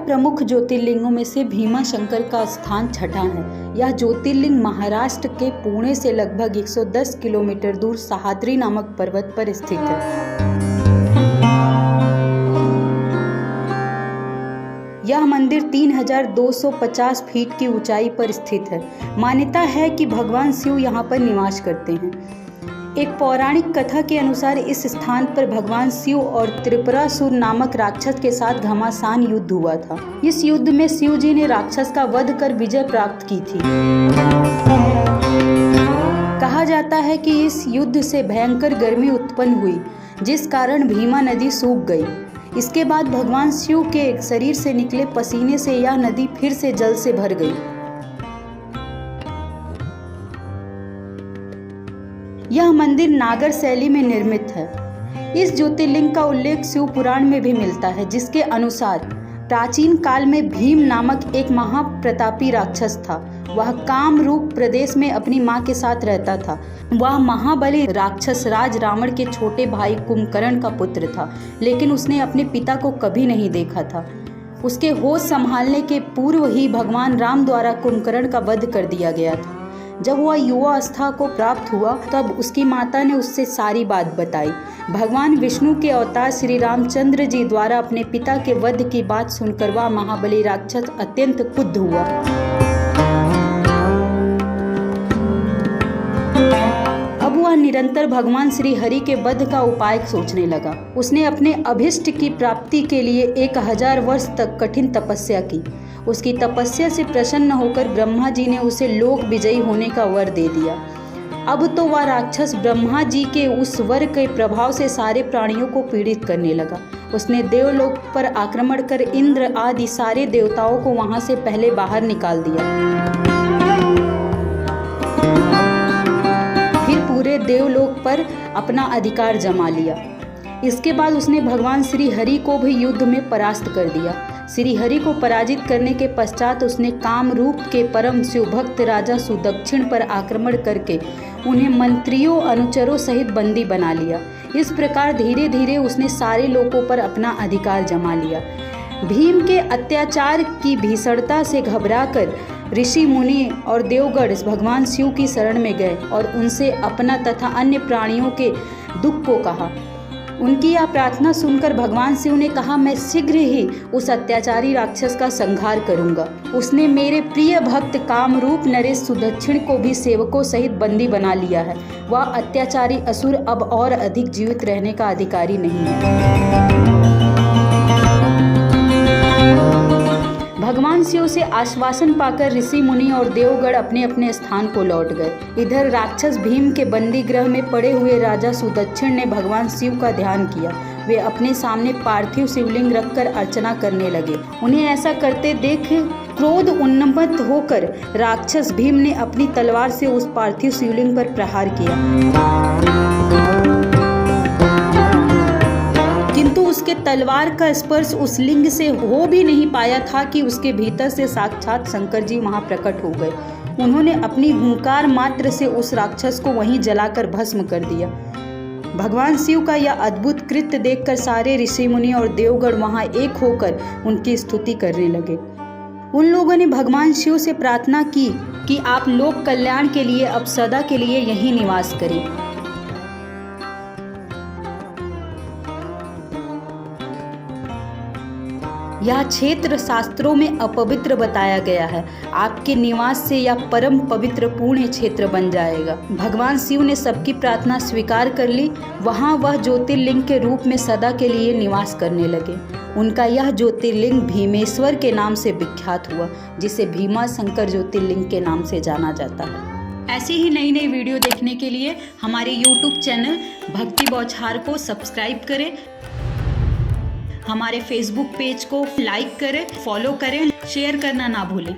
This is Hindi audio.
प्रमुख ज्योतिर्लिंगों में से भीमा शंकर का स्थान छठा है। यह ज्योतिर्लिंग महाराष्ट्र के पुणे से लगभग 110 किलोमीटर दूर सह्याद्री नामक पर्वत पर स्थित है। यह मंदिर 3250 फीट की ऊंचाई पर स्थित है। मान्यता है कि भगवान शिव यहाँ पर निवास करते हैं। एक पौराणिक कथा के अनुसार इस स्थान पर भगवान शिव और त्रिपुरासुर नामक राक्षस के साथ घमासान युद्ध हुआ था। इस युद्ध में शिव जी ने राक्षस का वध कर विजय प्राप्त की थी। कहा जाता है कि इस युद्ध से भयंकर गर्मी उत्पन्न हुई, जिस कारण भीमा नदी सूख गई। इसके बाद भगवान शिव के शरीर से निकले पसीने से यह नदी फिर से जल से भर गई। यह मंदिर नागर शैली में निर्मित है। इस ज्योतिर्लिंग का उल्लेख शिव पुराण में भी मिलता है, जिसके अनुसार प्राचीन काल में भीम नामक एक महाप्रतापी राक्षस था। वह कामरूप प्रदेश में अपनी मां के साथ रहता था। वह महाबली राक्षस राज रावण के छोटे भाई कुंभकर्ण का पुत्र था, लेकिन उसने अपने पिता को कभी नहीं देखा था। उसके होश संभालने के पूर्व ही भगवान राम द्वारा कुंभकर्ण का वध कर दिया गया था। जब वह युवावस्था को प्राप्त हुआ तब उसकी माता ने उससे सारी बात बताई। भगवान विष्णु के अवतार श्री रामचंद्र जी द्वारा अपने पिता के वध की बात सुनकर वह महाबली राक्षस अत्यंत क्रुद्ध हुआ। अब वह निरंतर भगवान श्री हरि के वध का उपाय सोचने लगा। उसने अपने अभिष्ट की प्राप्ति के लिए 1000 वर्ष तक कठिन तपस्या की। उसकी तपस्या से प्रसन्न होकर ब्रह्मा जी ने उसे लोक विजयी होने का वर दे दिया। अब तो वह राक्षस ब्रह्मा जी के उस वर के प्रभाव से सारे प्राणियों को पीड़ित करने लगा। उसने देवलोक पर आक्रमण कर इंद्र आदि सारे देवताओं को वहां से पहले बाहर निकाल दिया। फिर पूरे देवलोक पर अपना अधिकार जमा लिया। इसके बाद उसने भगवान श्री हरि को भी युद्ध में परास्त कर दिया। श्री हरि को पराजित करने के पश्चात उसने कामरूप के परम शिव भक्त राजा सुदक्षिण पर आक्रमण करके उन्हें मंत्रियों अनुचरों सहित बंदी बना लिया। इस प्रकार धीरे धीरे उसने सारे लोगों पर अपना अधिकार जमा लिया। भीम के अत्याचार की भीषणता से घबराकर ऋषि मुनि और देवगण भगवान शिव की शरण में गए और उनसे अपना तथा अन्य प्राणियों के दुख को कहा। उनकी यह प्रार्थना सुनकर भगवान शिव ने कहा, मैं शीघ्र ही उस अत्याचारी राक्षस का संहार करूंगा। उसने मेरे प्रिय भक्त कामरूप नरेश सुदक्षिण को भी सेवकों सहित बंदी बना लिया है। वह अत्याचारी असुर अब और अधिक जीवित रहने का अधिकारी नहीं है। भगवान शिव से आश्वासन पाकर ऋषि मुनि और देवगण अपने अपने स्थान को लौट गए। इधर राक्षस भीम के बंदी गृह में पड़े हुए राजा सुदक्षिण ने भगवान शिव का ध्यान किया। वे अपने सामने पार्थिव शिवलिंग रखकर अर्चना करने लगे। उन्हें ऐसा करते देख क्रोध उन्मत्त होकर राक्षस भीम ने अपनी तलवार से उस पार्थिव शिवलिंग पर प्रहार किया, किंतु उसके तलवार का स्पर्श उस लिंग से हो भी नहीं पाया था कि उसके भीतर से साक्षात शंकर जी वहां प्रकट हो गए। उन्होंने अपनी हुंकार मात्र से उस राक्षस को वहीं जलाकर भस्म कर दिया। भगवान शिव का यह अद्भुत कृत्य देखकर सारे ऋषि मुनि और देवगण वहां एक होकर उनकी स्तुति करने लगे। उन लोगों ने भगवान शिव से प्रार्थना की कि आप लोक कल्याण के लिए अब सदा के लिए यहीं निवास करें। यह क्षेत्र शास्त्रों में अपवित्र बताया गया है। आपके निवास से यह परम पवित्र पुण्य क्षेत्र बन जाएगा। भगवान शिव ने सबकी प्रार्थना स्वीकार कर ली। वहां वह ज्योतिर्लिंग के रूप में सदा के लिए निवास करने लगे। उनका यह ज्योतिर्लिंग भीमेश्वर के नाम से विख्यात हुआ, जिसे भीमा शंकर ज्योतिर्लिंग के नाम से जाना जाता है। ऐसी ही नई नई वीडियो देखने के लिए हमारे YouTube चैनल भक्ति बौछार को सब्सक्राइब करें। हमारे फेसबुक पेज को लाइक करें, फॉलो करें, शेयर करना ना भूलें।